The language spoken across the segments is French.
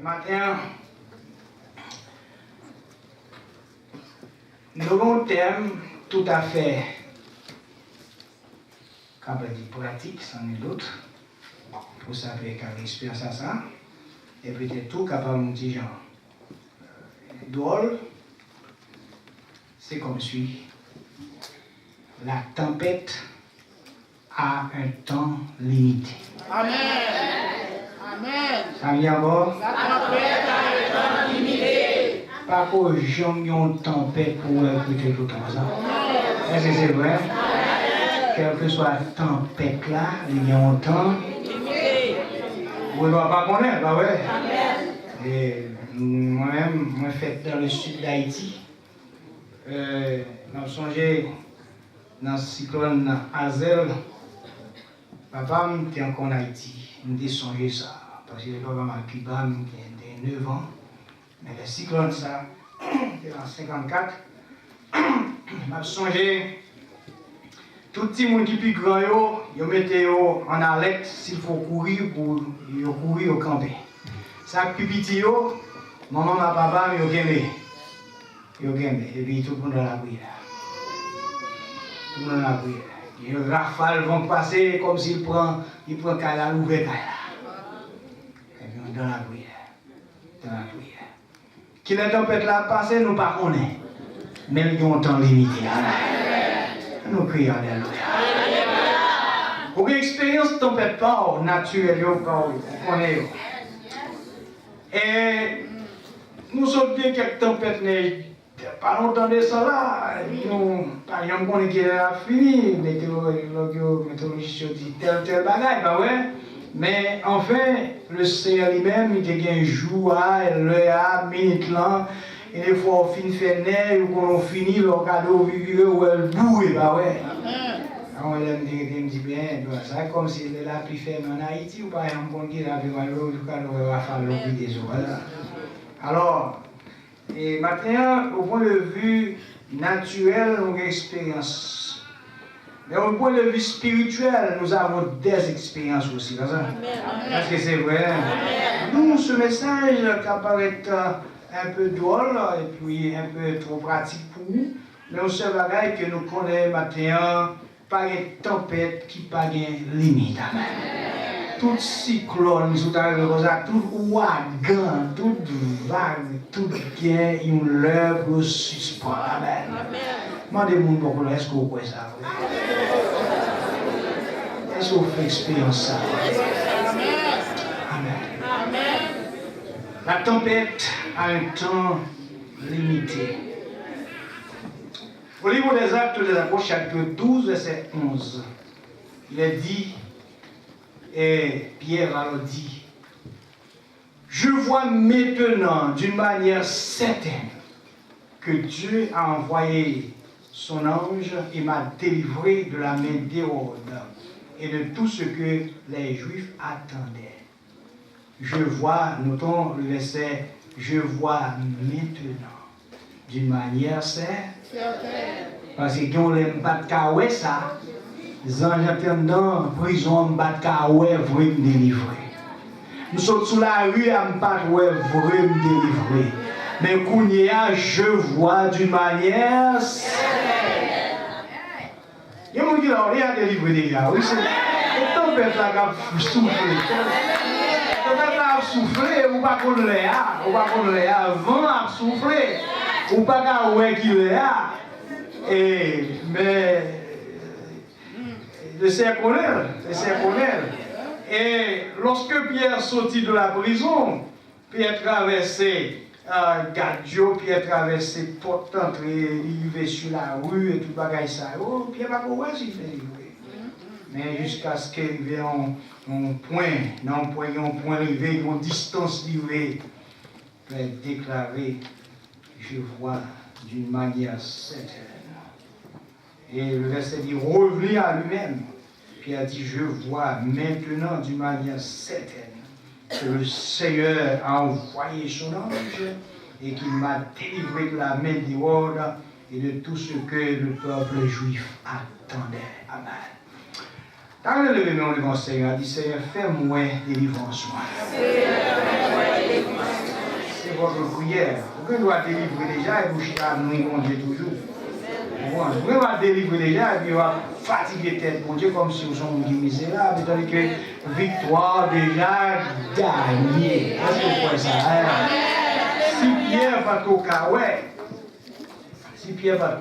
Ce matin, nous avons un thème tout à fait pratique, c'en est l'autre. Vous savez qu'à l'expérience à ça, et peut-être tout capable de dire genre. Drôle, c'est comme suit. La tempête a un temps limité. Amen. Amen. Ça vient d'abord. La tempête a un temps limité. Pas qu'aux gens qui ont une tempête pour écouter tout le temps ça. Est-ce que c'est vrai? Quelle que soit la tempête là, il y a un temps. Vous ne doit pas connaître, pas vrai? Et moi-même, je fait dans le sud d'Haïti. J'ai songé dans le cyclone Hazel. Papa était encore en Haïti. Je songé ça. Parce que papa m'a Cuba, il avait 9 ans. Mais le cyclone, ça, c'était en 1954. J'ai songé. Tout le monde qui est plus grand, ils mettent en alerte s'il faut courir pour courir au camper. Ça, plus petit, maman et papa, ils ont gagné. Et puis tout le monde dans la prière. Tout le monde dans la prière. Les rafales vont passer comme s'il prend Kala, l'ouvert Kala. Et puis on est dans la prière. Dans la prière. Qui la tempête là passée, nous ne connaissons pas. Mais ils ont un temps limité. Nous prions, alléluia. Pour une expérience de tempête pas naturelle, on connaît. Et nous sommes bien quelques tempêtes, pas longtemps de ça là. Nous, par exemple, on est qui a fini, météorologistes disent tel bagaille, pas vrai? Mais enfin, le Seigneur lui-même, il a un jour, l'heure, à minute là. Et des fois, on finit faire neige, ou quand on finit, le cadeau vivre ou elle bouille, bah ouais. Alors, elle me dit bien, ça comme si la pluie ferme en Haïti, ou par exemple, on dit la pluie va l'eau, le cadeau va faire l'eau des eaux. Alors, et maintenant, au point de vue naturel, nous avons une expérience. Mais au point de vue spirituel, nous avons des expériences aussi. Est-ce que c'est vrai? Nous, ce message qui apparaît un peu drôle et puis un peu trop pratique pour nous, mais on sait que nous connaissons maintenant pas une tempête qui n'a pas de limite. Tout cyclone, tout ouragan, tout vague, tout bien, une œuvre suspend. Amen. Demandez mon beaucoup, est-ce que vous croyez ça? Est-ce que vous faites expérience ça? Amen. La tempête a un temps limité. Au livre des Actes des Apôtres, chapitre 12, verset 11, il est dit, et Pierre a dit, je vois maintenant d'une manière certaine que Dieu a envoyé son ange et m'a délivré de la main d'Hérode et de tout ce que les Juifs attendaient. Je vois, notons le verset, je vois maintenant, d'une manière certaine. Parce que quand on aime battre Kaoué, ça, les anges attendant, prison, battre Kaoué, vrai me délivrer. Nous sommes sous la rue, à me battre, vrai me délivrer. Mais Kounia, je vois d'une manière certaine. Il y a des gens qui ont délivré déjà. Oui, c'est le tempête là qui a soufflé. A soufflé, ou pas qu'on l'ait avant à souffler, ou pas qu'à oué qu'il l'ait. Mais le Seigneur connaît. Et lorsque Pierre sortit de la prison, Pierre traversait Gadio, Pierre traversait porte d'entrée, il vivait sur la rue et tout bagaille ça. Oh, Pierre va pas s'il fait livrer. Mais jusqu'à ce qu'il arrive un point levé, une distance livrée, pour déclarer, je vois d'une manière certaine. Et le verset dit, revenez à lui-même. Puis il a dit, je vois maintenant d'une manière certaine que le Seigneur a envoyé son ange et qu'il m'a délivré de la main d'Hérode et de tout ce que le peuple juif attendait. Amen. Dans le nom du Seigneur, dit Seigneur, fais-moi délivrance. votre prière. Vous doit délivrer déjà et vous nous répondez toujours. Vous pouvez délivrer déjà et puis vous fatiguer tête pour Dieu comme si vous étiez misérable. Tandis que victoire déjà gagnée. Est-ce que vous voyez ça? Si Pierre va au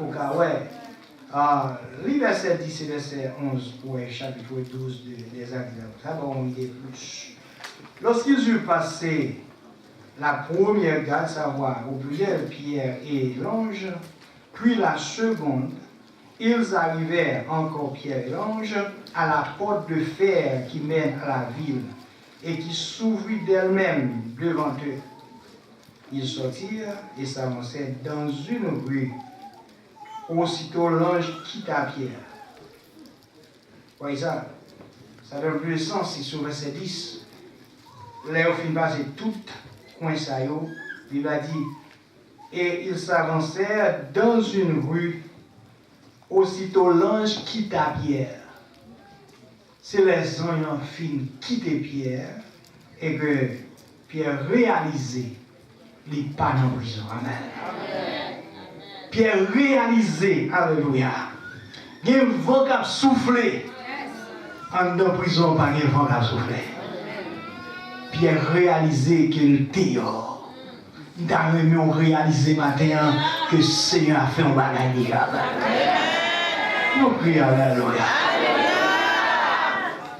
caouet, le verset 10 et verset 11 pour le chapitre 12 des Actes des Apôtres, ça va en dire plus. Lorsqu'ils eurent passé la première garde, savoir où brûlaient Pierre et l'ange, puis la seconde, ils arrivèrent, encore Pierre et l'ange, à la porte de fer qui mène à la ville et qui s'ouvrit d'elle-même devant eux. Ils sortirent et s'avancèrent dans une rue. Aussitôt l'ange quitta Pierre. Voyez ça? Ça donne plus de sens si sur verset 10. Là, au fin passé tout coin ça, il a dit, et ils s'avancèrent dans une rue. Aussitôt l'ange quitta Pierre. C'est les anges ont fini quitter Pierre et que Pierre réalisait les pas en prison. Amen. Pierre réalisé, alléluia. Il y a un vent qui a soufflé. En dans prison, pas un vent qui a soufflé. Pierre réalisé qu'il était dehors. Nous avons réalisé matin que le Seigneur a fait un bagage. Nous prions, alléluia.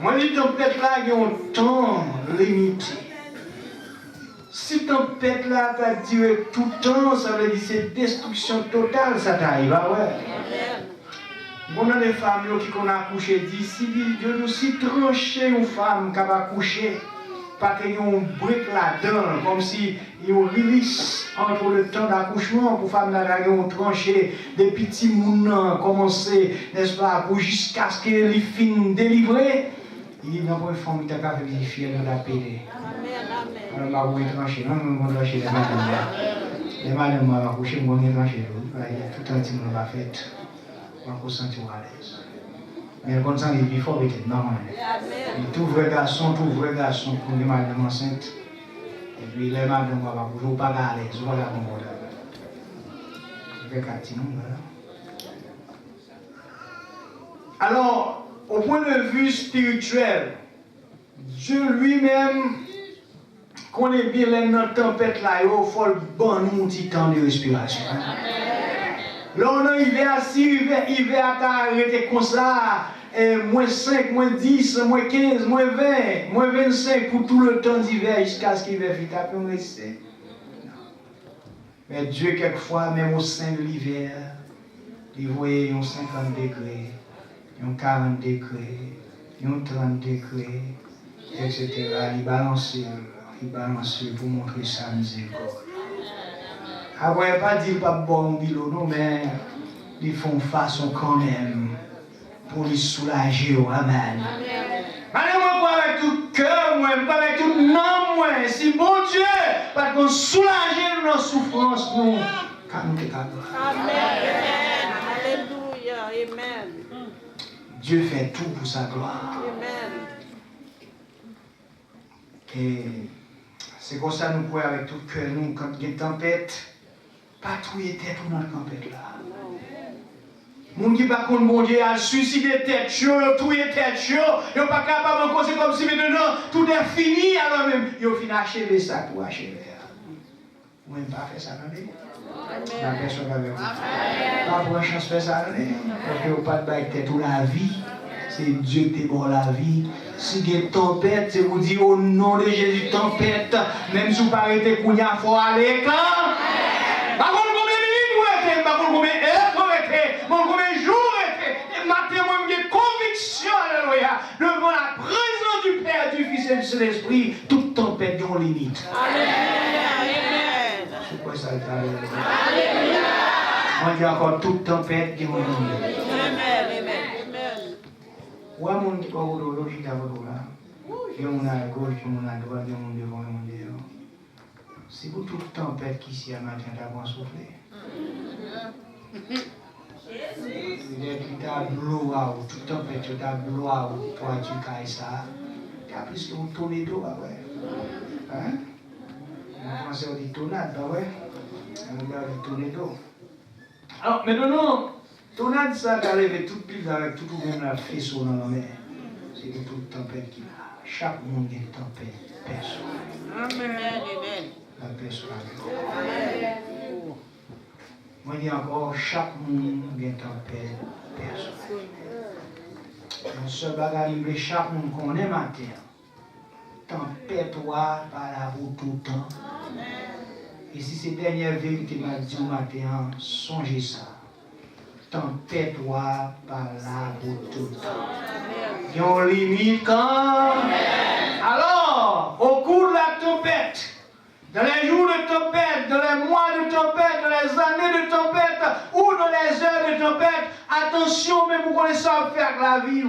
Moi, je dis tempête là, il y a un temps limité. Si tempête là t'a duré tout le temps, ça veut dire que c'est destruction totale, ça t'arrive, ouais. Bon, dans les femmes qui ont accouché, d'ici, Dieu nous si tranché une femme qui a accouché, pas qu'il y ait un brique là-dedans, comme si il y a une release entre le temps d'accouchement pour femmes là, qui ont tranché, des petits mounons commencé, n'est-ce pas, pour jusqu'à ce qu'ils finissent délivrés. Il dit, non, pour une femme qui a fait vérifier dans la paix. Alors, je vais trancher. Non, je vais trancher les madames. Les madames vont accoucher, je vais trancher. Tout un petit monde va faire. On va se sentir à l'aise. Mais comme ça, il faut être normal. Tout vrai garçon, pour les madames enceintes. Et puis les madames vont accoucher, pas à l'aise. Voilà mon mot. Je vais carter, non, voilà. Alors, au point de vue spirituel, Dieu lui-même connaît bien les tempêtes là, il faut le bon nous un petit temps de respiration. Là, on arrive à hiver à t'arrêter comme ça, moins 5, moins 10, moins 15, moins 20, moins 25 pour tout le temps d'hiver jusqu'à ce qu'il va vite après on rester. Mais Dieu, quelquefois, même au sein de l'hiver, il voyait 50 degrés. 40 degrés, 30 degrés, etc. Il balance pour montrer sa miséricorde. Après, pas dire pas bon bilo, non, mais ils font façon quand même pour les soulager. Amen. Allez-moi pas avec tout cœur, moi, pas avec tout nom, moi. Si bon Dieu, parce qu'on soulager nos souffrances, nous, quand nous sommes Amen. Alléluia. Amen. Dieu fait tout pour sa gloire. Amen. Et c'est comme ça que nous pouvons avec tout le cœur, nous, quand il y a une tempête, patrouiller tête dans la tempête là. Moun qui pas contre mon Dieu a suicidé tête chaud, tué tête chaud, ils pas capable encore, c'est comme si maintenant tout est fini alors même, ils ont fini achever ça pour achever. Vous n'avez pas fait ça, non? La personne avec vous. Pas pour une chance de faire ça, parce que vous n'avez pas de tête toute la vie. C'est Dieu qui est bon la vie. Si il y a une tempête, c'est vous dire au nom de Jésus, tempête, même si vous n'avez pas été il faut aller quand? Par contre, combien de minutes vous êtes? Par contre, combien d'heures vous êtes? Combien de jours vous êtes? Matin, moi, j'ai conviction, alléluia, devant la présence du Père, du Fils et du Saint-Esprit, toute tempête est limite. Alléluia. C'est quoi ça le Alléluia. On dit encore toute tempête qui est limite. Amen. Ou un monde qui est au logique à votre là. Il y a un à gauche, il y a un à droite, il y a un devant, il y a un derrière. C'est pour toute tempête qui ici à matin d'avant souffler. Il est qui t'a blow out, toute tempête qui t'a blow out, toi tu cailles ça. Tu as plus que un tornado après. Hein? français, on dit tornade, pas vrai? On dit tornado. Alors, maintenant, tornade, ça a levé toute pile avec tout le monde, la faisceau dans la mer. C'est que toute tempête qui a. Chaque monde a une tempête personnelle. Amen. La personne. Moi, je dis encore, chaque monde a une tempête personnelle. Dans ce bagage, chaque monde connaît matin. Tempête par la route tout le temps. Et si ces dernières vérités m'a dit au matin, songez ça. Tempête par la route tout le temps. Il y a une limite quand. Alors, au cours de la tempête, dans les jours de tempête, dans les mois de tempête, dans les années de tempête ou dans les heures de tempête, attention, mais vous connaissez ça à faire avec la vie.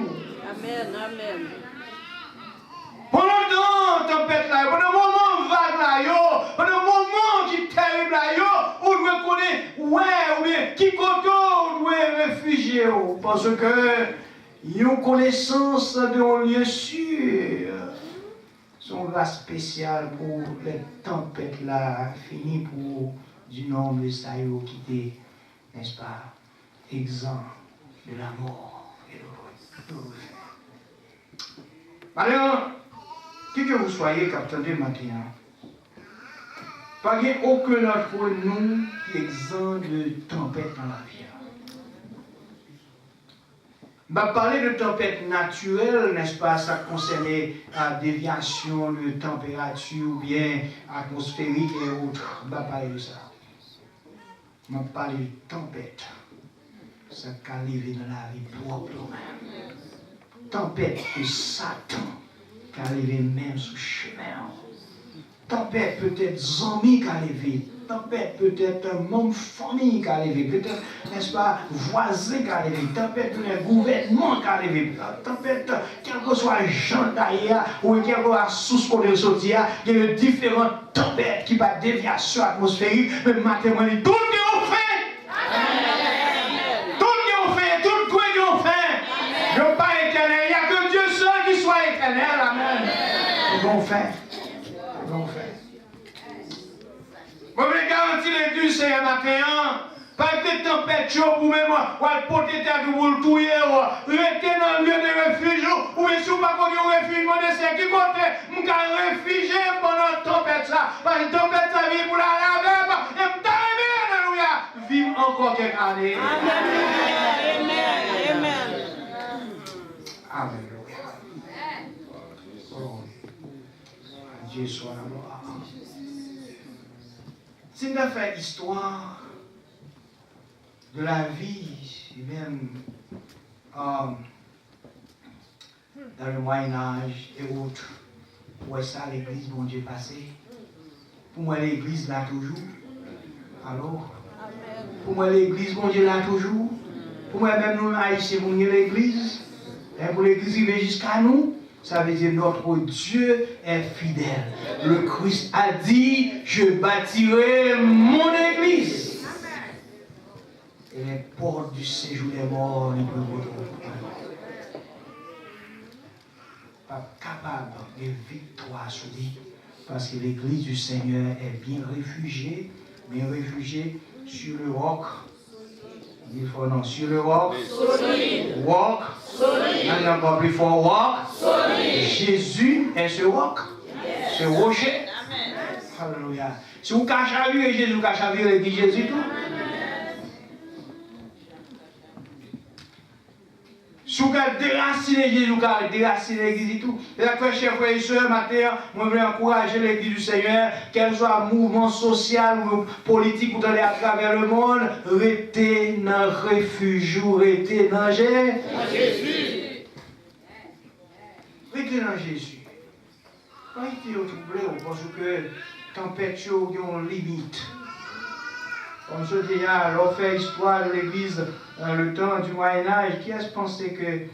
Amen. Pendant le tempête là, pendant le moment vague là, pendant le moment qui est terrible là, on doit connaître ou bien qui côté on doit réfugier. Parce que il y a une connaissance d'un lieu sûr. Son grâce spéciale pour les tempêtes là, fini pour du nombre de saillots qui étaient, n'est-ce pas, exempts de la mort et de l'eau. Alors, qui que vous soyez, capitaine de matin, pas aucun d'entre nous qui est exempt de tempête dans la vie. Je vais parler de tempête naturelle, n'est-ce pas, ça concerne la déviation de température ou bien atmosphérique et autres. Je vais parler de ça. Je vais parler de tempête. Ça qui arrive dans la vie propre même. Tempête de Satan qui arrive même sous chemin. Tempête peut-être zombie qui arrive. Tempête peut-être membre famille qui arrive. Peut-être, n'est-ce pas, voisin qui arrive. Tempête peut-être gouvernement qui arrive. Tempête, quel que soit Jean d'ailleurs ou quel que soit sous qu'on est sorti, il y a différentes tempêtes qui va déviation atmosphérique. Mais maintenant, tout ce qu'on fait. Tout ce qu'on fait, tout ce qu'on fait. Je ne suis pas éternel. Il n'y a que Dieu seul qui soit éternel. Amen. C'est bon fait. Je vais garantir l'église ce matin, pas de tempête pour même, ou à porter tête pour le touiller, rester dans le lieu de refuge, ou bien si vous pas qu'on y refuge, c'est qui côté, vous pouvez réfugier pendant la tempête, parce que la tempête, ça vient pour la laver, et vous arrivez, alléluia, vivre encore quelques années. Alléluia. Dieu soit la gloire. Si nous avons fait l'histoire de la vie, et même dans le Moyen-Âge et autres, où est ça l'église, bon Dieu, passé? Pour moi, l'église là toujours. Alors, pour moi, l'église, bon Dieu, là toujours. Pour moi, même nous, haïtiens, pour l'église, et pour l'église, il vient jusqu'à nous. Ça veut dire notre Dieu est fidèle. Le Christ a dit, je bâtirai mon église. Et les portes du séjour des morts ne peuvent pas capable de victoire sur lui. Parce que l'église du Seigneur est bien réfugiée sur le roc. Il faut non, sur le roc. Solide. Roc. Solide. Encore plus fort, roc. Solide. Jésus est ce roc. Yes. Ce rocher. Amen. Alléluia. Si vous cachez à lui, Jésus cache à lui, il dit Jésus tout. Si vous avez déraciné Jésus, vous avez déraciné l'église et tout. Et là, chers frères et sœurs, matin, moi, je veux encourager l'église du Seigneur, qu'elle soit un mouvement social ou politique pour aller à travers le monde, restez dans le refuge, restez dans Jésus. Restez dans Jésus. Pas été troublé, parce que tempête, il y a une limite. Comme je dis, on fait l'histoire de l'église dans le temps du Moyen-Âge. Qui est-ce pensé que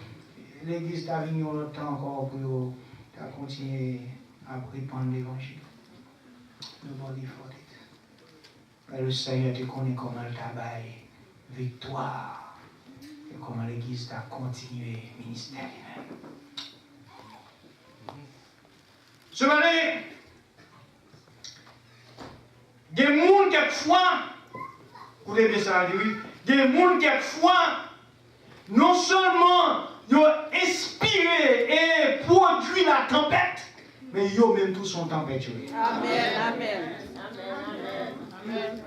l'église d'Avignon le temps encore pour continuer à répandre l'évangile? Nobody fought it. Le Seigneur te connaît comment le tabac victoire et comment l'église a continué le ministère. Ce matin, Il y a des gens quelquefois, vous devez ça dire, il y a des gens quelquefois, non seulement ils ont inspiré et produit la tempête, mais ils ont même tous sont tempête. Amen, amen. Amen.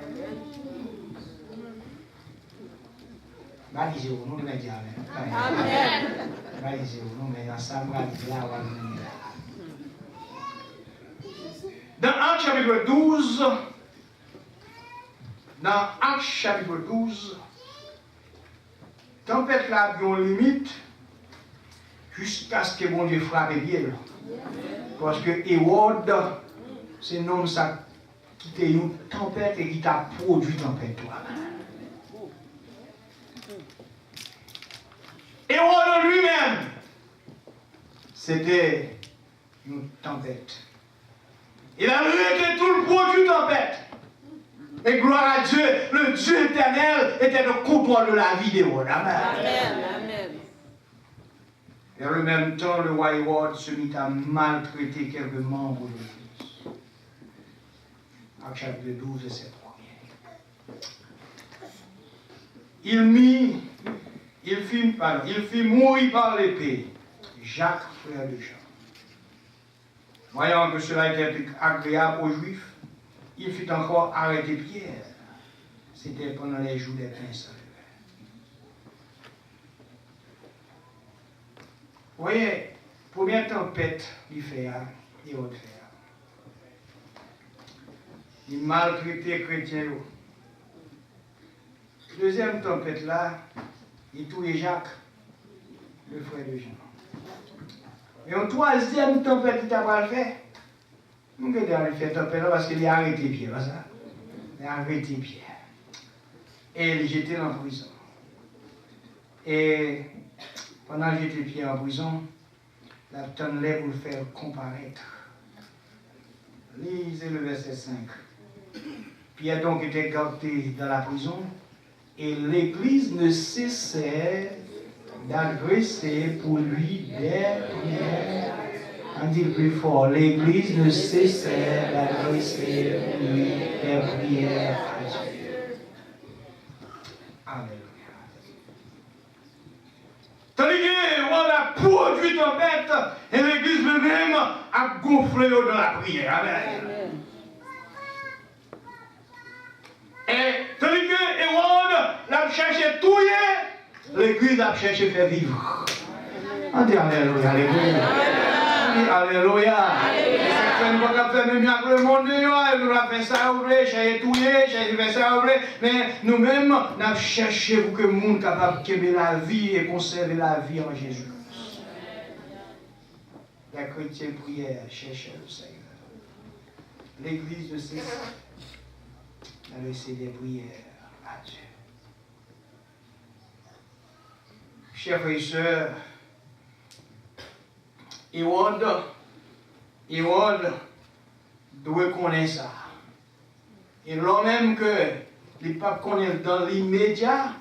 Balisez-vous, nous devons dire amen. Amen. Balisez-vous, nous mais ensemble, là, dans Actes chapitre 12, tempête là, il y a une limite jusqu'à ce que mon Dieu frappe bien. Parce que Hérode, c'est un homme qui a une tempête et qui t'a produit tempête. Hérode lui-même, c'était une tempête. Il a arrêté tout le produit tempête. Et gloire à Dieu, le Dieu éternel était le contrôle de la vie d'Hérode. Amen. Amen. Et en même temps, le roi Hérode se mit à maltraiter quelques membres de l'Église. Actes chapitre 12, verset 1. Il fit mourir par l'épée Jacques, frère de Jean. Voyant que cela était agréable aux Juifs, il fit encore arrêter Pierre. C'était pendant les jours des pains sans levain. Vous voyez, première tempête, il fait, et autre fait. Il maltraitait les chrétiens. Deuxième tempête là, il tuait Jacques, le frère de Jean. Et en troisième tempête, il n'a pas fait. Nous avons fait tempête là parce qu'il a arrêté Pierre. Il a arrêté Pierre. Et il jeté en prison. Et pendant que j'étais Pierre en prison, la tenait pour le faire comparaître. Lisez le verset 5. Pierre donc était gardé dans la prison et l'Église ne cessait d'adresser pour lui des prières. On dit plus fort, l'Église ne cessait d'adresser pour lui des prières à Dieu. Alléluia. Tandis qu'on a produit tempête et l'Église même a gonflé dans la prière. Amen. Et tandis que Hérode l'a cherché touiller, l'Église a cherché faire vivre. On dit Alléluia, Alléluia. Alléluia. Certaines fois qu'on fait même avec le monde, nous avons fait ça, nous avons cherché touiller, cherché faire ça, mais nous-mêmes, nous avons cherché pour que le monde soit capable de garder la vie et conserver la vie en Jésus. Les chrétiens prièrent, cherchaient le Seigneur. L'Église ne cesse d'adresser des prières à Dieu. Chers frères et sœurs, Hérode doit connaître ça. Et là même que les papes connaissent dans l'immédiat,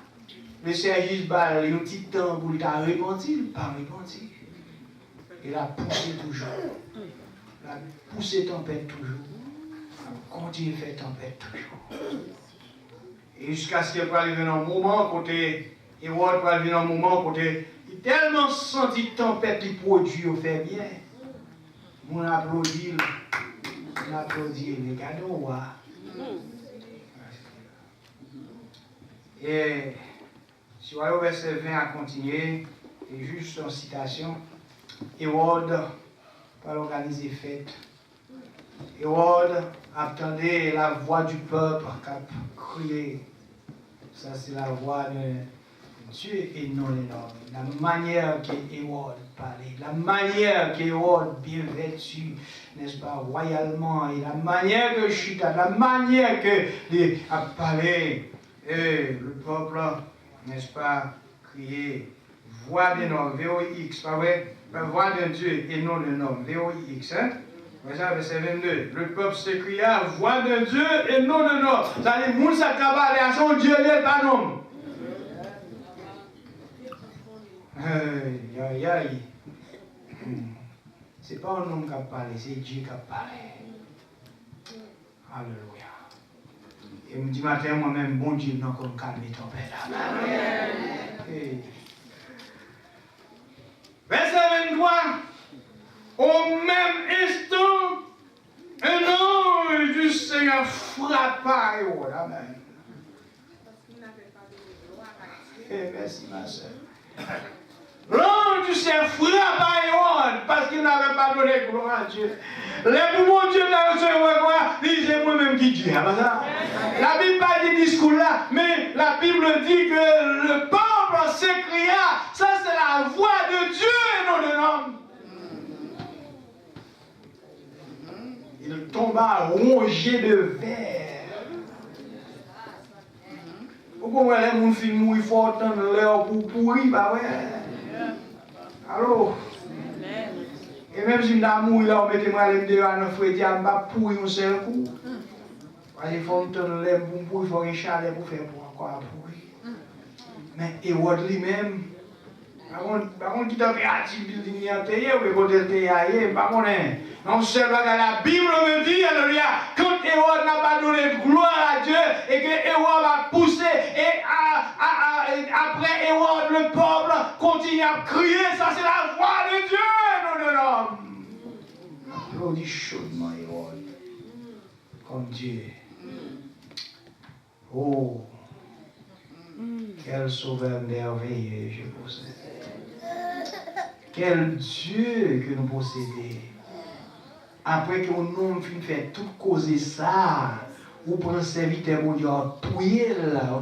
le Seigneur Jésus a un petit temps pour le repentir, il n'a pas repenti. Il a poussé toujours. Il a poussé tempête toujours. Il a continué à faire tempête toujours. Et jusqu'à ce qu'il va arriver dans un moment, côté Hérode va arriver dans un moment, côté il a tellement senti tempête, il produit, il fait bien. On applaudit, les cadeaux. Et si vous voyez au verset 20 à continuer, et juste en citation, Hérode va organiser fête. Hérode attendait la voix du peuple qui a crié. Ça, c'est la voix de Dieu et non les hommes. La manière que Hérode parlait, la manière que Hérode bien vêtu, n'est-ce pas, royalement, et la manière que Chita, la manière que a parlé, et le peuple, n'est-ce pas, crié, voix d'un homme, VOX, pas vrai, voix de Dieu et non d'un homme, VOX, hein. Verset 22. Le peuple s'écria, voix de Dieu et non d'un homme. Ça dit, moun sa kabale à son Dieu, n'est pas un homme. Aïe, aïe, aïe. C'est pas un homme qui a parlé, c'est Dieu qui a parlé. Alléluia. Et me dit matin, moi-même, bon Dieu, non, comme calmer ton père. Amen. Verset 23. Au même instant, un ange du Seigneur frappa Hérode. Amen. Et merci, ma soeur. L'ange du Seigneur frappa Hérode parce qu'il n'avait pas donné gloire à Dieu. Les pour Dieu n'a reçu quoi? C'est moi-même qui dis. La Bible pas dit discours là, mais la Bible dit que le peuple s'écria. Ça, c'est la voix de Dieu et non de l'homme. Il tomba rongé de verre. Pourquoi les gens filment mourir, il faut attendre l'heure pour pourrir, bah ouais. Allô? Et même si je suis mourir là, on mettez moi les deux à nos frères, je ne pas pourrir un seul coup. Parce qu'il faut attendre l'heure pour pourrir, il faut un chalet pour faire pour encore pourrir. Mais Hérode lui-même, par contre, qui t'a fait attirer le building, ou le côté de par contre, non seulement la Bible me dit, alléluia, quand Hérode n'a pas donné gloire à Dieu et que Hérode a poussé, et après Hérode, le peuple continue à crier, ça c'est la voix de Dieu, non de l'homme. Applaudis chaudement Hérode, comme Dieu. Oh, quel sauveur merveilleux je possède. Quel Dieu que nous possédons. Après que nous avons fait tout causer ça, ou pour un serviteur pour Dieu,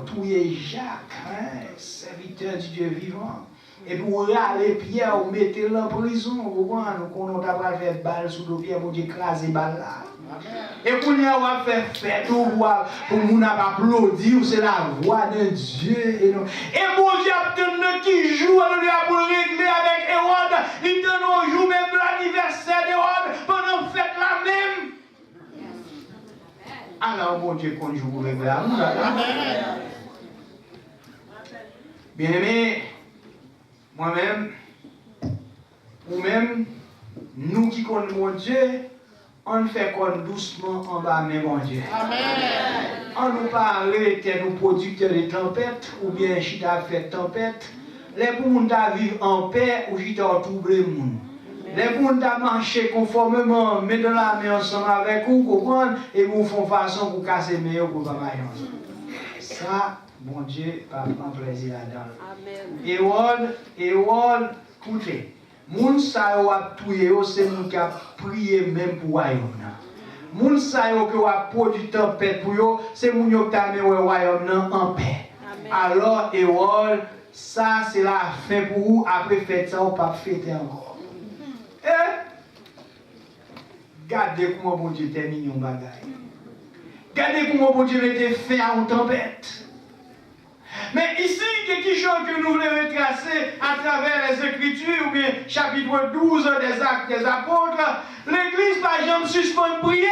touyer Jacques, hein, serviteur du Dieu vivant. Et pour aller Pierre, vous mettez en prison, vous voyez, nous avons fait balle sous le pied pour écraser balle là. Et pour nous avoir fait fête, pour nous applaudir, c'est la voix de Dieu. Et pour Dieu, qui joue pour régler avec Hérode, il donne au jour même de l'anniversaire d'Hérode, pendant la fête la même. Alors, mon Dieu, qu'on joue pour régler la bien aimé, moi-même, ou même, nous qui connaissons mon Dieu, on fait comme doucement en bas, mais mon Dieu. Amen. On nous parle, nous producteurs de tempêtes, ou bien chita fait tempête. Les gens qui vivent en paix, ou chita trouble le monde. Les gens qui marchent conformément, mais dans la main ensemble avec vous, comprendre, et vous font façon pour casser meilleur pour pas mal. Ça, mon Dieu, pas prendre plaisir là-dedans. Amen. Hérode, écoutez. Moun sa yo a touye yo, c'est moun qui a prié même pour royaume nan. Moun sa yo qui a produit tempête pour yo, c'est moun yo qui a mis royaume nan en paix. Amen. Alors Hérode, ça c'est la fin pour vous, après fête ça, on pas fêter encore. Gardez comment bon Dieu termine un bagay. Gardez comment bon Dieu mette fin à une tempête. Mais ici, quelque chose que nous voulons retracer à travers les Écritures, ou bien chapitre 12 des Actes des Apôtres, l'Église, par exemple, suspend prier.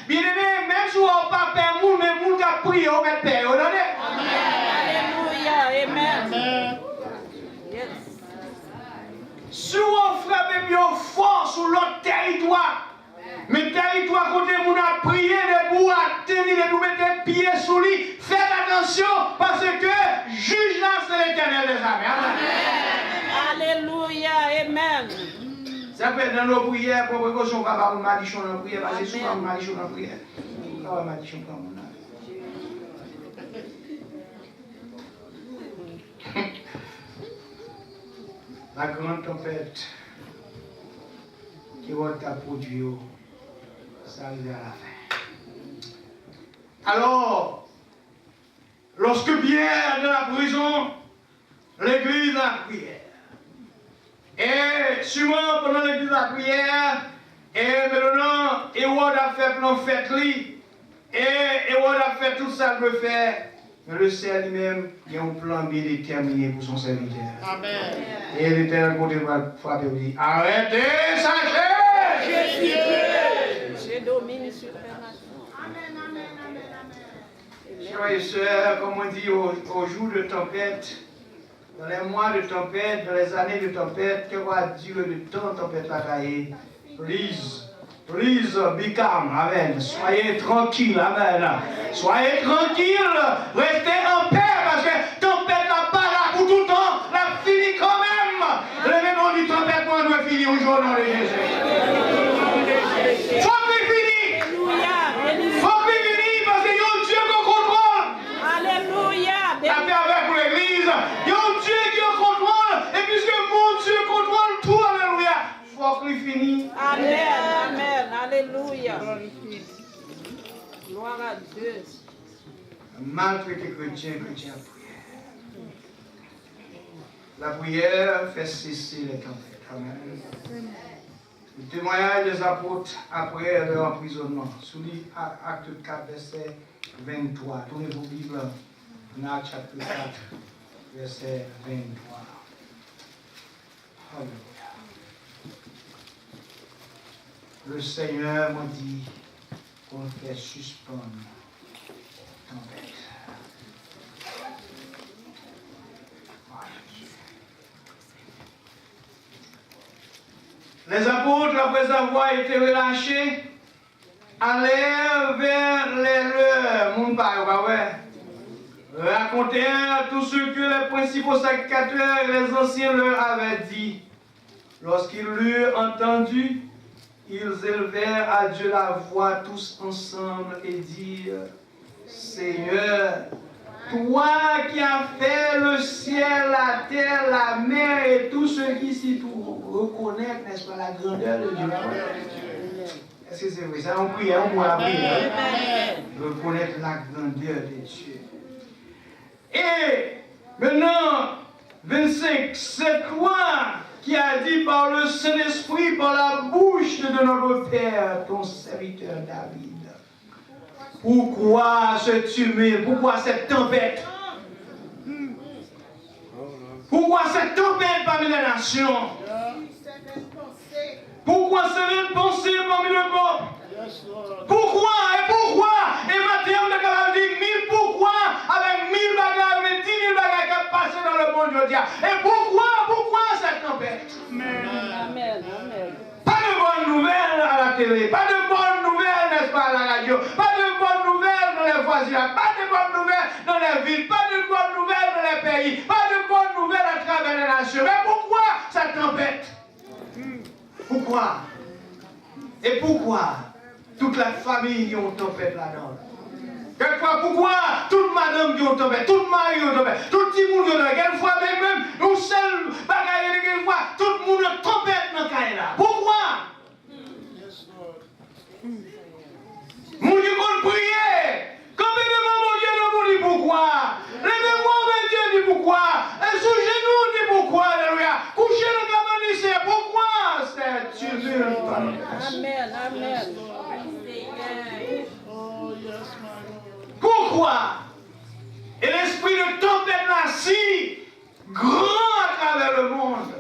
Bien aimé, même si on n'a pas peur, mais nous qui prié, on met peur. Alléluia, amen. Si on frappe bien fort sur l'autre territoire, mais territoire côté où on a prié debout, à tenir et nous mettre pieds sous lui, faites attention parce que juge là c'est l'Éternel des armées. Alléluia, amen. Ça peut être dans nos prières, pour précaution, quand on m'a dit qu'on a prié, parce que souvent on m'a dit qu'on a prié. Quand on m'a dit qu'on a la grande tempête qui va être produite. Ça arrive à la fin. Alors, lorsque Pierre est dans la prison, l'église a prière. Et sûrement pendant l'église a prière, et maintenant, Hérode a fait plein de fêtes, et Hérode a fait tout ça qu'il veut faire. Mais le Seigneur lui-même, il y a un plan bien déterminé pour son serviteur. Amen. Et l'Éternel va frapper et dire, arrêtez, sachez! Je domine sur la nation. Amen, amen, amen, amen. Frères et sœurs, comme on dit aux jours de tempête, dans les mois de tempête, dans les années de tempête, que va dire le temps de tempête va cailler? Please, Please be calm. Amen. Soyez tranquille. Amen. Soyez tranquille. Restez en paix parce que tempête n'a pas là pour tout le temps. La fini quand même. Le nom du tempête, moi, doit finir aujourd'hui dans le Jésus. Faut qu'il finisse. Faut qu'il finisse parce qu'il y a un Dieu qui contrôle. Alléluia. La paix avec l'église. Il y a un Dieu qui contrôle. Et puisque mon Dieu contrôle tout, alléluia. Faut qu'il finisse. Amen. Amen. Alléluia. Gloire à Dieu. Maltraité chrétien, chrétien prière. La prière fait cesser les tempêtes. Amen. Le témoignage des apôtres après leur emprisonnement. Sous Acte 4, verset 23. Tournez vos Bibles. Acte chapitre 4, verset 23. Alléluia. Le Seigneur m'a dit qu'on fait suspendre la tempête. Les apôtres, après avoir été relâchés, allèrent vers les leurs. Mon père, racontèrent tout ce que les principaux sacrificateurs et les anciens leur avaient dit. Lorsqu'ils l'eurent entendu, ils élevèrent à Dieu la voix tous ensemble et dirent: Seigneur, toi qui as fait le ciel, la terre, la mer et tout ce qui s'y trouve, reconnaître, n'est-ce pas, la grandeur de Dieu. Est-ce que c'est vrai? Ça, on prie, on doit prier. Reconnaître la grandeur de Dieu. Et maintenant, 25, c'est toi qui as dit par le Saint-Esprit, par la bouche de notre Père, ton serviteur David. Pourquoi ce tumulte? Pourquoi cette tempête? Pourquoi cette tempête parmi les nations? Pourquoi cette pensée parmi le peuple? Pourquoi? Et pourquoi? Et maintenant, on est capable de dire 1000 pourquoi avec 1000 bagages, avec 10 000 bagages qui ont passé dans le monde aujourd'hui. Et pourquoi cette tempête? Amen. Pas de bonnes nouvelles à la télé, pas de bonnes nouvelles, n'est-ce pas, à la radio, pas de bonnes nouvelles dans les voisinages, pas de bonnes nouvelles dans les villes, pas de bonnes nouvelles dans les pays, pas de bonnes nouvelles à travers les nations. Mais pourquoi cette tempête? Pourquoi? Et pourquoi toute la famille qui ont tempête là-dedans? Quelquefois, pourquoi toute madame qui ont tempête, toute mari qui ont tempête, tout petit monde qui ont tempête, quelquefois même, nous seuls bagaille, quelquefois, tout le monde a tempête dans le cas là. Pourquoi? Mon Dieu, qu'on prie. Quand mon Dieu nous dit pourquoi? Levez-moi, mon Dieu dit pourquoi? Et sous genoux dit pourquoi? Alléluia. Couchez le gamin lycée. Pourquoi c'est tumulte? Amen. Pourquoi? Et l'esprit de tempête là si grand à travers le monde.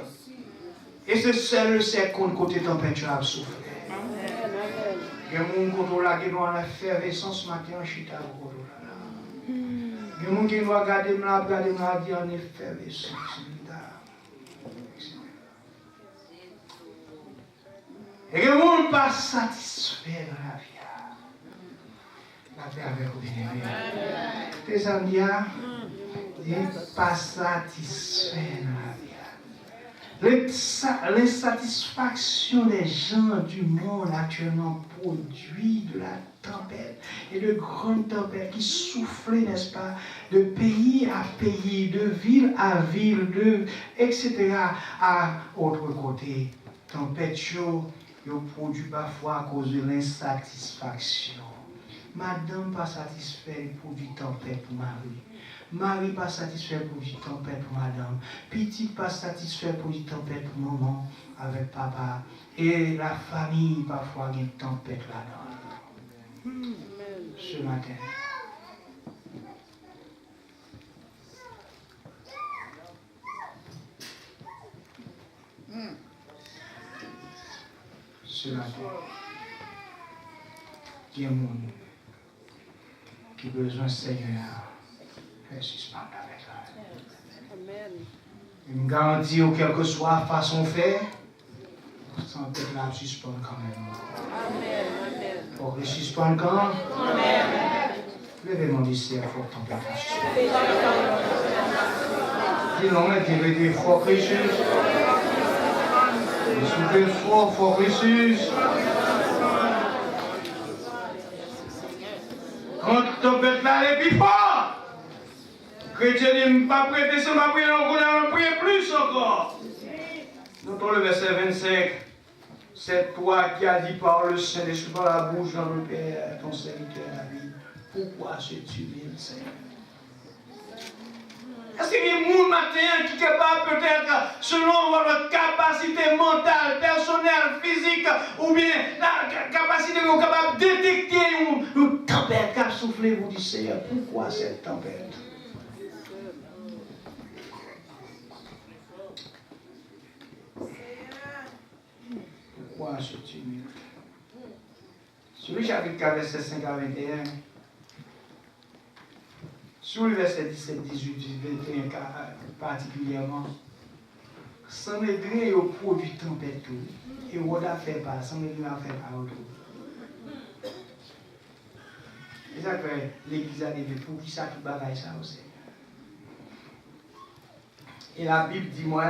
Et c'est seul qu'on côté tempête tu as soufflé. Il y a des gens qui ont l'effervescence ce matin en chita. Il y a des gens qui ont regardé en effervescence. Et il y a des gens qui ne sont pas satisfaits de la vie. La paix avec vous, bien-aimés. Tes amis, pas satisfaits de la vie. L'insatisfaction des gens du monde actuellement produit de la tempête et de grandes tempêtes qui soufflaient, n'est-ce pas, de pays à pays, de ville à ville, etc. à autre côté. Tempête chaud, il produit parfois à cause de l'insatisfaction. Madame pas satisfaite pour du tempête pour Marie. Marie pas satisfait pour du tempête pour madame. Petit pas satisfait pour du tempête pour maman avec papa. Et la famille parfois il y a une tempête là-dedans. Ce matin. Ce matin. Il y a un monde qui a besoin de Seigneur. Fais suspendre avec la. Amen. Il me garantit, quelle que soit la façon de faire, tempête là suspend quand même. Amen. Amen. Faut que suspend quand? Amen. Levez-moi d'ici, il faut que tempête là suspend. Dis-nous, mettez des forts Christus. Soufflez fort, fort Christus. Quand tempête là, elle est plus fort. Chrétien dit, pas prêter, c'est ma prière, on va prier plus encore. Notons le verset 25. C'est toi qui as dit par le Saint-Esprit, par la bouche dans le Père, ton serviteur David. Pourquoi es-tu humble, Seigneur? Est-ce qu'il y a des gens matin qui sont capables peut-être, selon votre capacité mentale, personnelle, physique, ou bien la capacité que vous êtes capable de détecter une tempête qui a soufflé, vous dites, Seigneur, pourquoi cette tempête? Pourquoi ce tumulte? Sur le chapitre 4, verset 5 à 21, sur le verset 17, 18, 21 particulièrement, Sanhédrin est au produit tempête et on a fait pas, Sanhédrin a fait pas autour. C'est ça que l'Église a dit, pour qui ça qui bagaille ça aussi. Et la Bible dit moi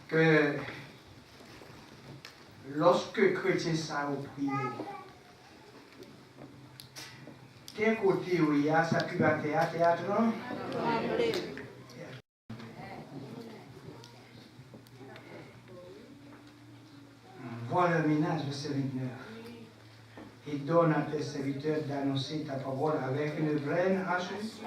que lorsque chrétien ça a prié, quel côté il y a ça qui va théâtre, non? Voilà le ménage, verset 29. Et donne à tes serviteurs d'annoncer ta parole avec une pleine assurance.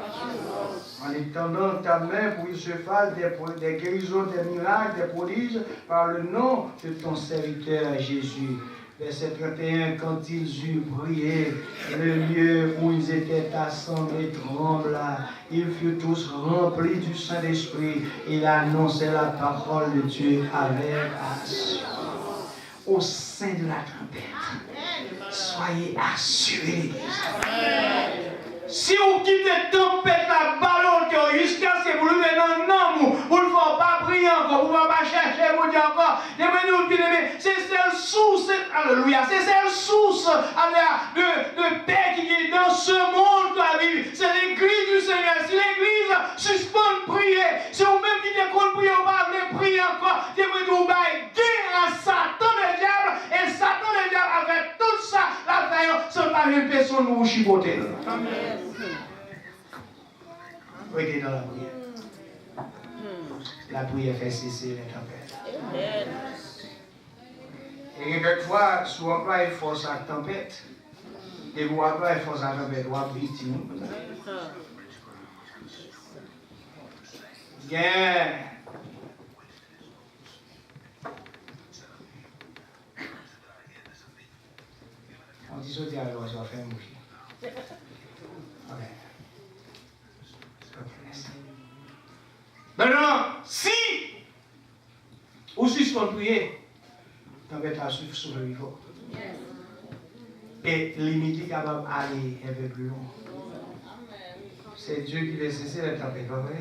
En étendant ta main pour qu'il se fasse des guérisons, des miracles, des prodiges, par le nom de ton serviteur Jésus. Verset 31, quand ils eurent prié, le lieu où ils étaient assemblés trembla. Ils furent tous remplis du Saint-Esprit. Ils annonçaient la parole de Dieu avec assurance. Au sein de la tempête, soyez assurés. Si vous quittez la tempête, la ballon jusqu'à ce que vous le mettez dans le nom, vous ne faites pas prier encore, vous ne pas chercher, vous dire encore. C'est cette source, alléluia, c'est cette source de paix qui est dans ce monde à vivre. C'est l'église du Seigneur. Si l'église suspend de prier, si vous-même qui décolle prier, vous ne pouvez prier encore, vous à Satan le diable, et Satan le diable avec tout ça, la faillite, sans pas une personne vous chipoter. Amen. Restez dans la prière. La prière fait cesser les tempêtes. Et quelquefois, si vous employez force à la tempête, et vous employez force à la tempête, vous êtes victime. Bien. On dit sauter à l'eau, ça va faire un boucher. Ok. Maintenant, si vous suspendez prier, tempête à suivre sur le niveau. Et limite est capable d'aller un peu plus loin. C'est Dieu qui va cesser la tempête, pas vrai?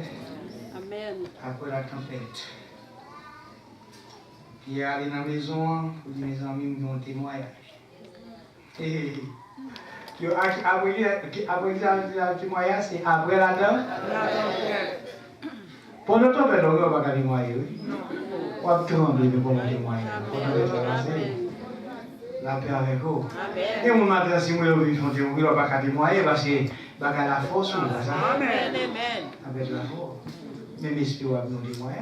Amen. Après la tempête. Il est allé dans la maison pour dire mes amis, ils ont témoignage. Et après le témoignage, c'est après la dame. Pendant le temps, on ne va pas témoigner. On va trembler pour témoigner. La paix avec vous. Et mon matin, si vous voulez, on ne va pas témoigner parce que la force, on va ça. Avec la force. Même l'esprit va nous témoigner.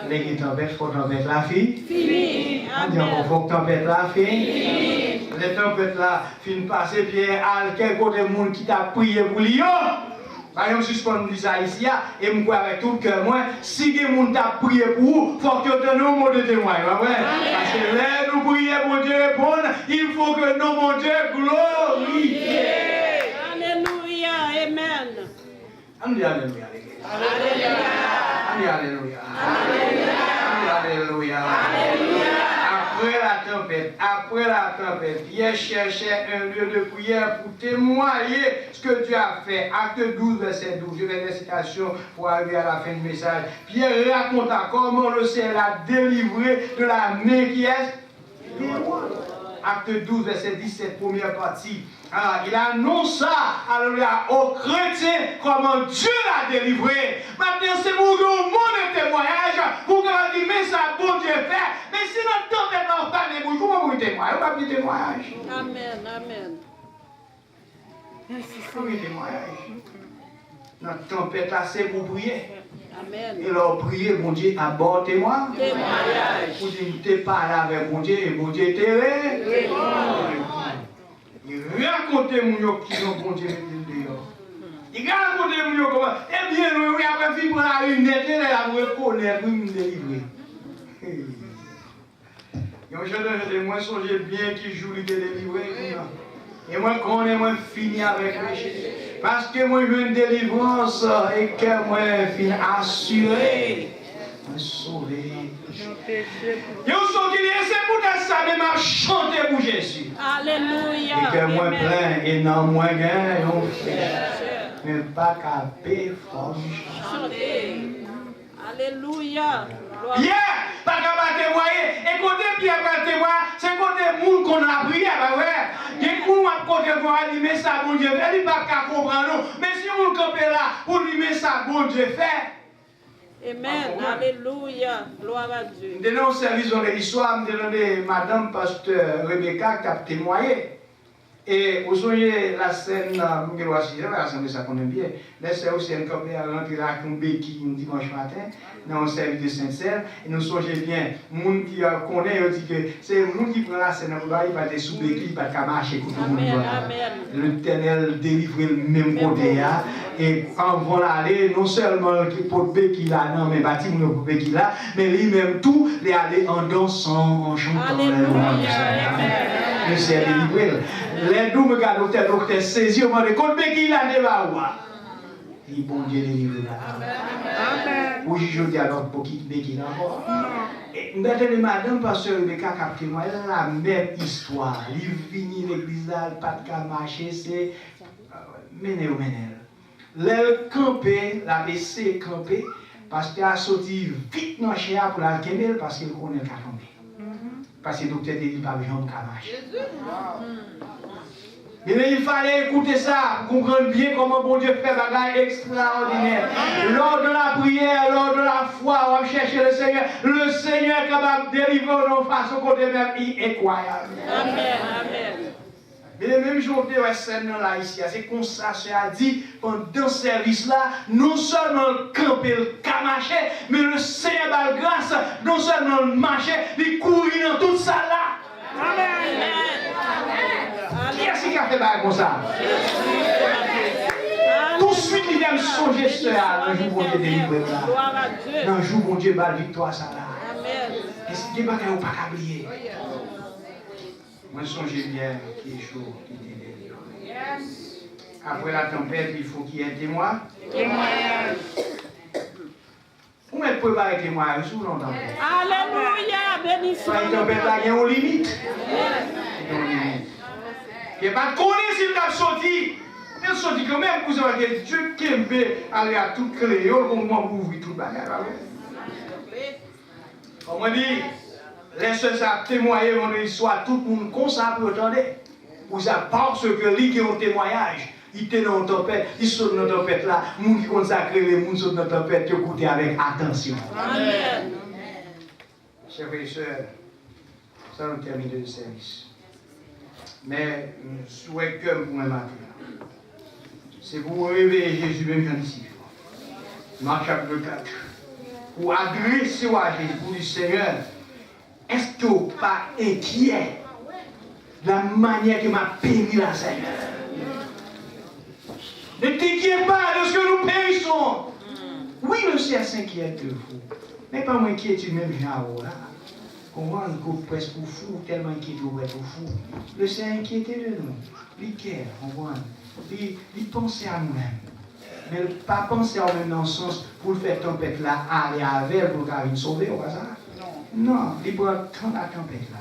Les qui tempêtent, il faut tempête la fille. On dit qu'il faut que tempête la fille. Les tempêtes là, fin passer, puis à quel côté monde qui t'a prié pour lui. Par exemple, suspendre ça ici, et je crois avec tout le cœur, moi, si quelqu'un t'a prié pour vous, il faut que tu aies un mot de témoin. Parce que là, nous prions pour Dieu répondre, il faut que nous, mon Dieu, glorifions. Alléluia, Amen. Alléluia, Alléluia. Alléluia. Après la tempête, après après la tempête, Pierre cherchait un lieu de prière pour témoigner ce que Dieu a fait. Acte 12, verset 12. Je vais des citations pour arriver à la fin du message. Pierre raconta comment le ciel l'a délivré de la main qui est témoin. Acte 12, verset 17, première partie. Alors, il annonça aux chrétiens comment Dieu l'a délivré. Maintenant, c'est pour que le monde témoignage, pour que l'on dise, mais ça, bon Dieu fait. Mais si notre tempête n'a pas de bouche, comment vous témoignez? Vous n'avez pas de témoignage. Amen, amen. Comment vous témoignage? Notre tempête là, c'est pour prier. Amen. Et leur prier, bon Dieu, abordez-moi. Témoignage. Vous dites, tu parles avec bon Dieu, et bon Dieu t'est il racontait mon qui ont bon Dieu dehors. Il racontait mon comment. Eh bien, oui, après, il prend la lunette, il a reconnaître, il me délivrer. Je moi, songe bien qui joue les délivré. Et moi, quand on est moins fini avec péché. Parce que moi, je veux une délivrance et que moi, je suis assuré. Sauvé. Yo sont qui c'est pour ça même à chanter pour Jésus. Alléluia. Et que moi plein et non moins gain, mais pas capé fort. Chanter. Alléluia. Pierre, pas capable témoigner. Et côté Pierre pas témoigner, c'est côté monde qu'on a prié, bah ouais. Il qu'on a côté voir lui mais ça bon Dieu, il pas capable comprendre. Mais si on campe là pour lui mais ça bon Dieu fait. Amen. Alléluia. Gloire à Dieu. Je donne un service dans l'histoire, je demandé Madame Pasteur Rebecca qui a témoigné. Et vous voyez la scène, je vais ça qu'on aime bien. Là, c'est aussi un campé à rentrer là avec un béquille un dimanche matin, dans un service de Saint-Celle. Et nous songez bien, les gens qui connaissent, ils disent que c'est le monde qui prend la scène, il va être sous béquille, il va pas marcher. L'Éternel délivre le même côté. Et quand on va aller, non seulement pour le béquille là, non, mais bâtiment pour le béquille là, mais lui-même tout, il est allé en dansant, en chantant. Le ciel délivré. Les deux me regardent, docteur saisi, on m'a dit, quand béquille là, ne va où? Il bon Dieu délivre là. Ou je dis alors, pour qui béquille là encore. Et maintenant, madame, pasteur Rebecca, elle a la même histoire. Il finit l'église là, pas de cas marcher, c'est. Menez. Le campé, la BC campé, parce qu'elle a sorti vite dans le chien pour la guérir, parce qu'elle connaît le cas campé. Parce que le docteur dit qu'il n'y a pas besoin de marcher. Mais il fallait écouter ça pour comprendre bien comment bon Dieu fait des choses extraordinaires. Lors de la prière, lors de la foi, on va chercher le Seigneur est capable de délivrer de façon côté même incroyable. Amen. Mais le même jour de la scène là ici, c'est comme ça, ça a dit pendant ce service-là, non seulement camper le camaché, mais le Seigneur a grâce, non seulement le marché, il courir dans toute ça là. Amen. Qui est-ce qui a fait ça comme ça? Tout de suite, il vient me songer ça, un jour, bon Dieu délivre là. Un jour, bon Dieu, bat victoire ça là. Amen. Est-ce qu'il n'y a pas oublier? Moi, songez bien qui est chaud, qui est délivré. Après la tempête, il faut qu'il y ait un témoin. Comment est-ce qu'on peut préparer un témoin sous longtemps? Alléluia, béni soit La tempête, il y a une limite. Il n'y a pas de connaître s'il a sorti. Il a sorti quand même, vous avez Dieu qui aime aller à tout créole, comment vous ouvrez tout le bagage. On m'a dit, laissez ça témoigner mon histoire, tout le monde comme ça pour attendre. Vous avez parce que lui qui a un témoignage, il était dans une tempête, il saute dans une tempête là, les gens qui consacrent les gens sautent dans une tempête, ils écoutent avec attention. Amen. Chers frères et sœurs, ça nous termine le service. Mais je souhaite que pour un matin, c'est pour réveiller Jésus même quand ici. Marc chapitre 4. Pour adresser à Jésus, pour le Seigneur, est-ce que vous n'êtes pas inquiet de la manière que m'a péri la Seigneur? Ne t'inquiète pas de ce que nous périssons. Oui, le ciel s'inquiète de vous. Mais pas moins inquiétude même genre là. Comment on est presque pour fou, tellement inquiété pour être fou. Le Seigneur inquiété de nous. Il care, on voit. Il pense à nous-mêmes. Mais pas penser en même dans le sens pour le faire tempête là, aller avec pour qu'il sauver au hasard. Non, il prend tant la tempête là.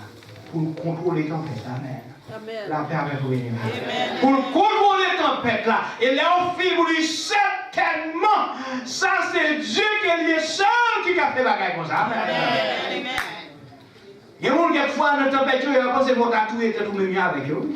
pour contrôler la tempête. Amen. Amen. La paix avec vous. Amen. Pour contrôler la tempête là. Et là, on fait pour lui certainement. Ça, c'est Dieu qui est seul qui a fait bagaille comme ça. Amen. Il y a des gens qui fois dans la tempête, ils pensent que vous avez tout été tout même avec eux.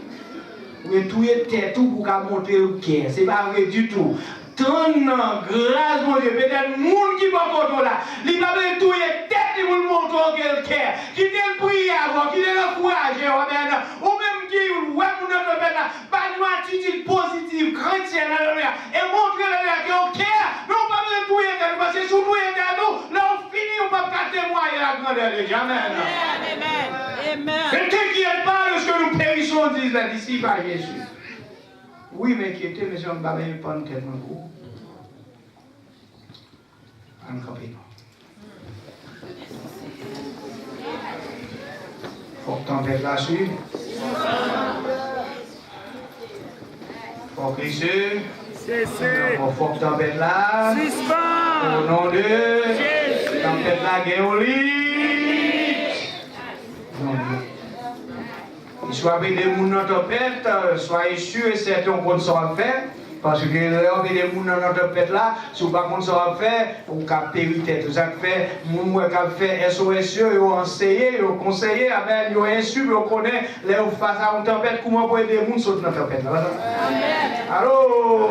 Vous avez tout été tout pour monter au cœur. Ce n'est pas vrai du tout. Tant grâce, mon Dieu, peut-être le monde qui va contrôler là, il va pas tout est tête pour le montrer quelqu'un, qui te prie avant, qui te l'encourage, ou même qui, ouais, pour notre père là, pas une attitude positive, chrétienne, et montrer là que ok, mais on va pas tout est parce que surtout est à nous, là on finit, on va pas témoigner la grandeur de Dieu. Amen. Amen. Ne t'inquiète pas de ce que nous périssons, disent les disciples à Jésus. Oui, mais qui était, monsieur, on ne va pas nous tellement gros. On ne peut pas. Faut que tempête là-dessus. Faut que Jésus. Faut que tempête là. Au nom de Jésus. Tempête là, guérit. Soit des gens dans la tempête, soyez sûrs et certains qu'on saura faire. Parce que les gens dans la tempête là, si vous ne savez pas saura faire, vous pouvez périr tête. Vous avez fait, vous avez fait SOS, vous avez enseigné, vous avez conseillé, vous avez insu, vous connaissez, les gens face à une tempête, comment vous aider les gens dans la tempête là. Allô?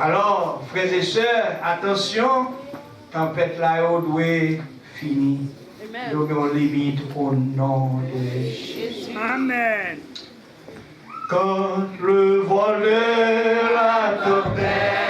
Alors, frères et sœurs, attention, tempête là, vous devez finir. Nous avons limite au nom de Jésus. Amen. Quand le vol de la tempête